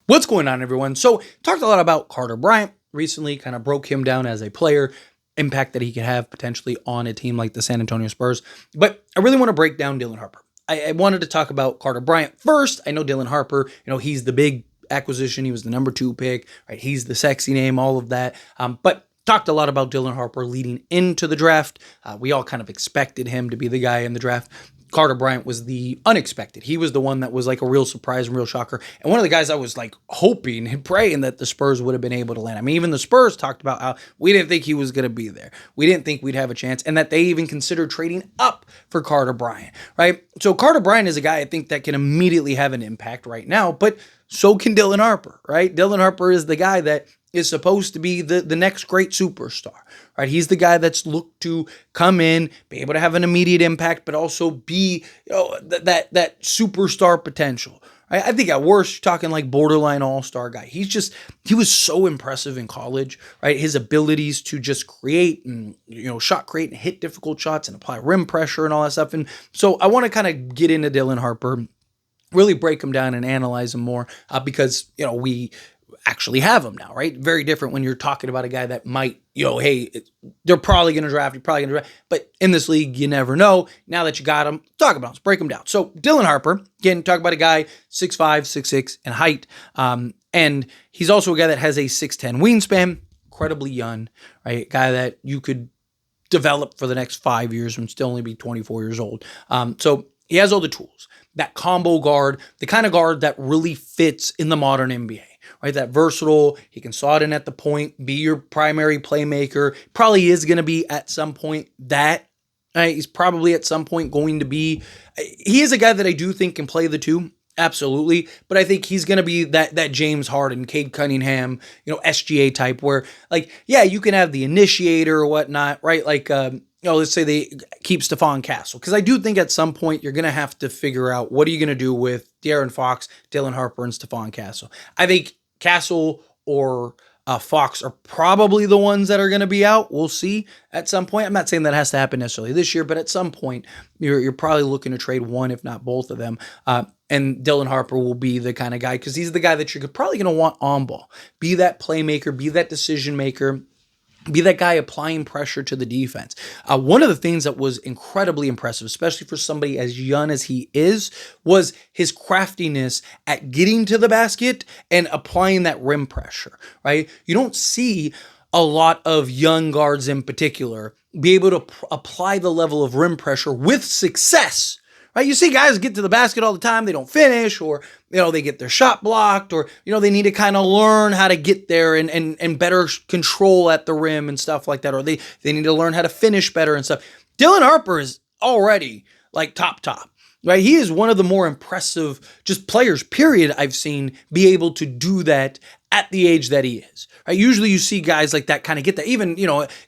What's going on, everyone? So, talked a lot about Carter Bryant recently, kind of broke him down as a player, impact that he could have potentially on a team like the San Antonio Spurs. But I really want to break down Dylan Harper. I wanted to talk about Carter Bryant first. I know Dylan Harper, he's the big acquisition. He was the number 2 pick, right? He's the sexy name, all of that. But talked a lot about Dylan Harper leading into the draft. We all kind of expected him to be the guy in the draft. Carter Bryant was the unexpected. He was the one that was like a real surprise and real shocker. And one of the guys I was like hoping and praying that the Spurs would have been able to land. I mean, even the Spurs talked about how we didn't think he was going to be there. We didn't think we'd have a chance, and that they even considered trading up for Carter Bryant, right? So Carter Bryant is a guy I think that can immediately have an impact right now, but so can Dylan Harper, right? Dylan Harper is the guy that is supposed to be the next great superstar, right? He's the guy that's looked to come in, be able to have an immediate impact, but also be that superstar potential. Right? I think at worst, you're talking like borderline all-star guy. He was so impressive in college, right? His abilities to just create and, shot create and hit difficult shots and apply rim pressure and all that stuff. And so I want to kind of get into Dylan Harper, really break him down and analyze him more because, we actually have him now, right? Very different when you're talking about a guy that might, hey, they're probably going to draft, you're probably going to draft, but in this league, you never know. Now that you got him, talk about him, let's break him down. So Dylan Harper, again, talk about a guy 6'5", 6'6" in height, and he's also a guy that has a 6'10" wingspan, incredibly young, right? Guy that you could develop for the next 5 years and still only be 24 years old. So he has all the tools. That combo guard, the kind of guard that really fits in the modern NBA, right? That versatile, he can slot in at the point, be your primary playmaker, probably is going to be at some point that, right? He's probably at some point going to be, he is a guy that I do think can play the two, absolutely, but I think he's going to be that James Harden, Cade Cunningham, SGA type where, like, yeah, you can have the initiator or whatnot, right? Like, let's say they keep Stephon Castle. Because I do think at some point you're going to have to figure out what are you going to do with De'Aaron Fox, Dylan Harper, and Stephon Castle. I think Castle or Fox are probably the ones that are going to be out. We'll see at some point. I'm not saying that has to happen necessarily this year, but at some point you're probably looking to trade one, if not both of them. And Dylan Harper will be the kind of guy because he's the guy that you're probably going to want on ball. Be that playmaker, be that decision maker, be that guy applying pressure to the defense. One of the things that was incredibly impressive, especially for somebody as young as he is, was his craftiness at getting to the basket and applying that rim pressure, right? You don't see a lot of young guards in particular be able to apply the level of rim pressure with success. Right? You see guys get to the basket all the time, they don't finish, or they get their shot blocked, or they need to kind of learn how to get there and better control at the rim and stuff like that, or they need to learn how to finish better and stuff. Dylan Harper is already like top. Right? He is one of the more impressive just players, period, I've seen be able to do that at the age that he is. Right? Usually you see guys like that kind of get that. Even,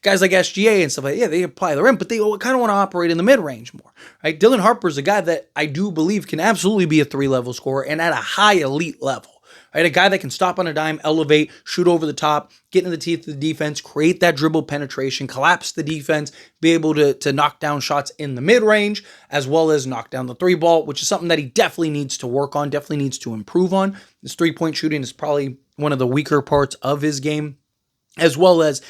guys like SGA and stuff like that, yeah, they apply the rim, but they kind of want to operate in the mid-range more. Right? Dylan Harper is a guy that I do believe can absolutely be a 3-level scorer and at a high elite level. Right? A guy that can stop on a dime, elevate, shoot over the top, get in the teeth of the defense, create that dribble penetration, collapse the defense, be able to knock down shots in the mid-range, as well as knock down the 3-ball, which is something that he definitely needs to work on, definitely needs to improve on. His 3-point shooting is probably one of the weaker parts of his game, as well as,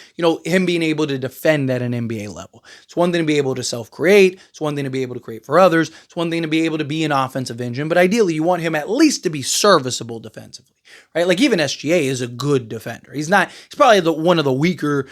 him being able to defend at an NBA level. It's one thing to be able to self-create. It's one thing to be able to create for others. It's one thing to be able to be an offensive engine, but ideally you want him at least to be serviceable defensively, right? Like even SGA is a good defender. He's probably one of the weaker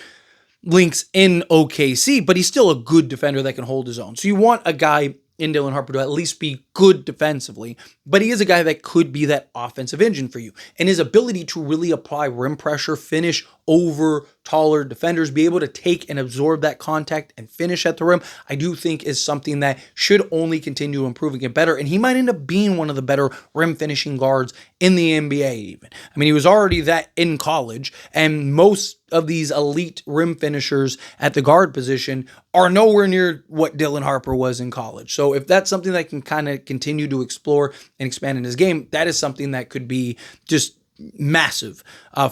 links in OKC, but he's still a good defender that can hold his own. So you want a guy in Dylan Harper to at least be good defensively, but he is a guy that could be that offensive engine for you. And his ability to really apply rim pressure, finish over taller defenders, be able to take and absorb that contact and finish at the rim, I do think is something that should only continue to improve and get better. And he might end up being one of the better rim finishing guards in the NBA even. I mean, he was already that in college, and most of these elite rim finishers at the guard position are nowhere near what Dylan Harper was in college. So if that's something that can kind of continue to explore and expand in his game, that is something that could be just massive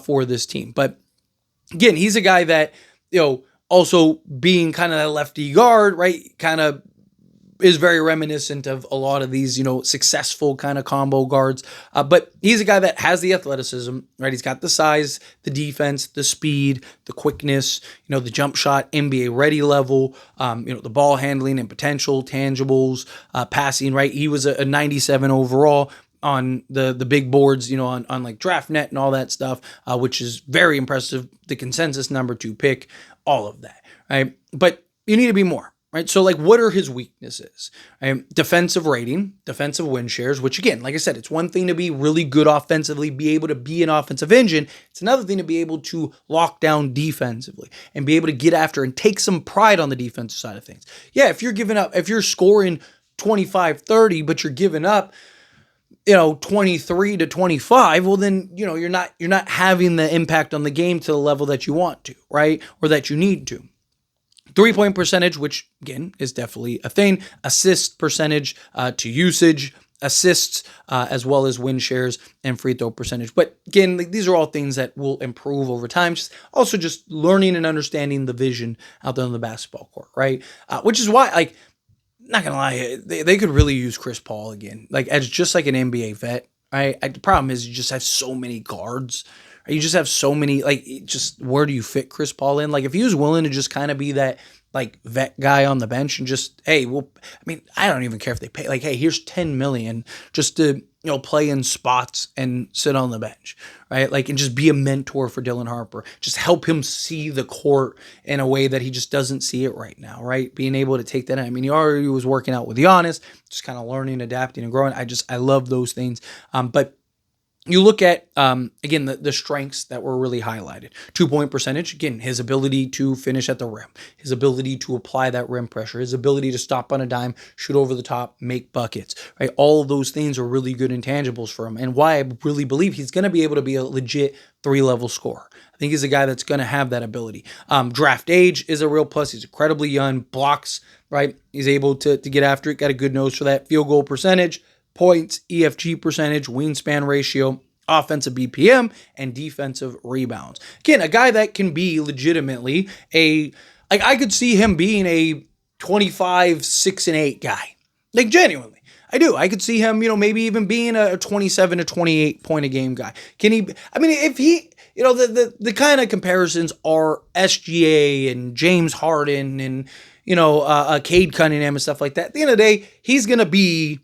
for this team. But again, he's a guy that, also being kind of a lefty guard, right, kind of is very reminiscent of a lot of these, successful kind of combo guards. But he's a guy that has the athleticism, right? He's got the size, the defense, the speed, the quickness, the jump shot, NBA ready level, the ball handling and potential, tangibles, passing, right? He was a 97 overall on the big boards, on like DraftNet and all that stuff, which is very impressive. The consensus number 2 pick, all of that, right? But you need to be more. Right. So what are his weaknesses? Defensive rating, defensive win shares, which again, like I said, it's one thing to be really good offensively, be able to be an offensive engine. It's another thing to be able to lock down defensively and be able to get after and take some pride on the defensive side of things. Yeah, if you're scoring 25-30, but you're giving up, 23 to 25, well then, you're not having the impact on the game to the level that you want to, right? Or that you need to. 3-point percentage, which again is definitely a thing. Assist percentage to usage, assists, as well as win shares and free throw percentage. But again, these are all things that will improve over time. Just learning and understanding the vision out there on the basketball court, right? Which is why, not gonna lie, they could really use Chris Paul again, as just like an NBA vet, right? The problem is you just have so many guards. You just have so many, where do you fit Chris Paul in? If he was willing to just kind of be that, vet guy on the bench and just, hey, I don't even care if they pay, hey, here's $10 million just to, play in spots and sit on the bench, right? And just be a mentor for Dylan Harper. Just help him see the court in a way that he just doesn't see it right now, right? Being able to take that in. He already was working out with Giannis, just kind of learning, adapting, and growing. I love those things. But you look at, again, the strengths that were really highlighted. 2-point percentage, again, his ability to finish at the rim, his ability to apply that rim pressure, his ability to stop on a dime, shoot over the top, make buckets, right? All of those things are really good intangibles for him, and why I really believe he's going to be able to be a legit 3-level scorer. I think he's a guy that's going to have that ability. Draft age is a real plus. He's incredibly young, blocks, right? He's able to get after it, got a good nose for that. Field goal percentage, points, EFG percentage, wingspan ratio, offensive BPM, and defensive rebounds. Again, a guy that can be legitimately I could see him being a 25, 6, and 8 guy. Genuinely. I do. I could see him, maybe even being a 27 to 28 point a game guy. Can he, if he, the kind of comparisons are SGA and James Harden and, Cade Cunningham and stuff like that. At the end of the day, he's going to be,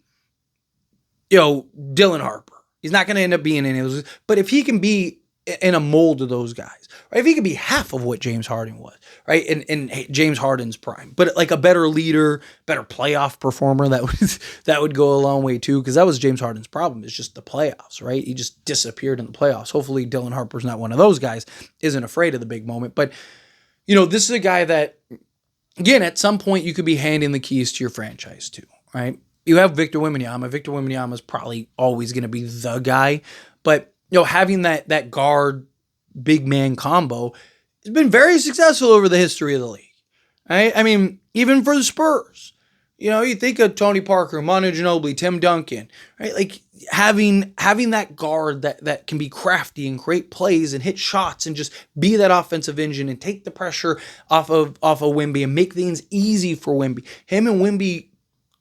Dylan Harper. He's not going to end up being any of those. But if he can be in a mold of those guys, right? If he can be half of what James Harden was, right? In James Harden's prime, but a better leader, better playoff performer, that would go a long way too. Because that was James Harden's problem, is just the playoffs, right? He just disappeared in the playoffs. Hopefully Dylan Harper's not one of those guys, isn't afraid of the big moment. But, this is a guy that, again, at some point you could be handing the keys to your franchise to, right? You have Victor Wembanyama. Victor Wembanyama is probably always going to be the guy. But, having that guard big man combo has been very successful over the history of the league. Right? Even for the Spurs. You think of Tony Parker, Manu Ginobili, Tim Duncan, right? Having that guard that can be crafty and create plays and hit shots and just be that offensive engine and take the pressure off of Wemby and make things easy for Wemby. Him and Wemby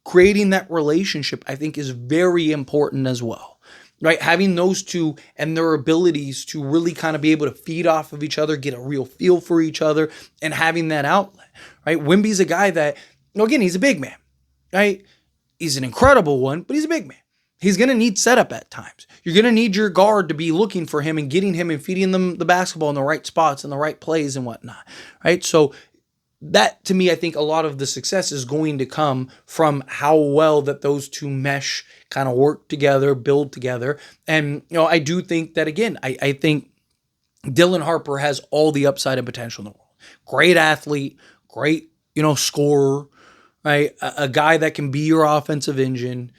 creating that relationship, I think, is very important as well, right? Having those two and their abilities to really kind of be able to feed off of each other, get a real feel for each other, and having that outlet, right? Wemby's a guy that, again, he's a big man, right? He's an incredible one, but he's a big man. He's going to need setup at times. You're going to need your guard to be looking for him and getting him and feeding them the basketball in the right spots and the right plays and whatnot, right? So that, to me, I think a lot of the success is going to come from how well that those two mesh, kind of work together, build together. And, I do think that, again, I think Dylan Harper has all the upside and potential in the world. Great athlete, great, scorer, right? A guy that can be your offensive engine,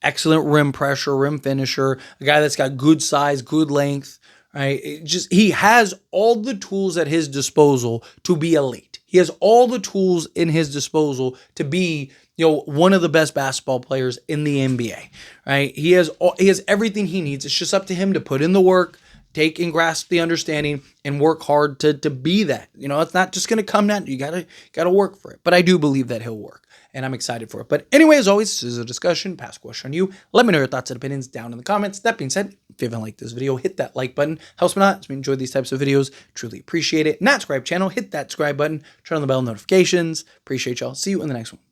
excellent rim pressure, rim finisher, a guy that's got good size, good length, right? He has all the tools at his disposal to be elite. He has all the tools in his disposal to be, one of the best basketball players in the NBA, right? He has everything he needs. It's just up to him to put in the work, take and grasp the understanding and work hard to be that. You know, it's not just going to come down. You gotta work for it. But I do believe that he'll work, and I'm excited for it. But anyway, as always, this is a discussion, pass question on you. Let me know your thoughts and opinions down in the comments. That being said, if you haven't liked this video, hit that like button. Helps me out as we enjoy these types of videos. Truly appreciate it. Not subscribe channel, hit that subscribe button. Turn on the bell notifications. Appreciate y'all. See you in the next one.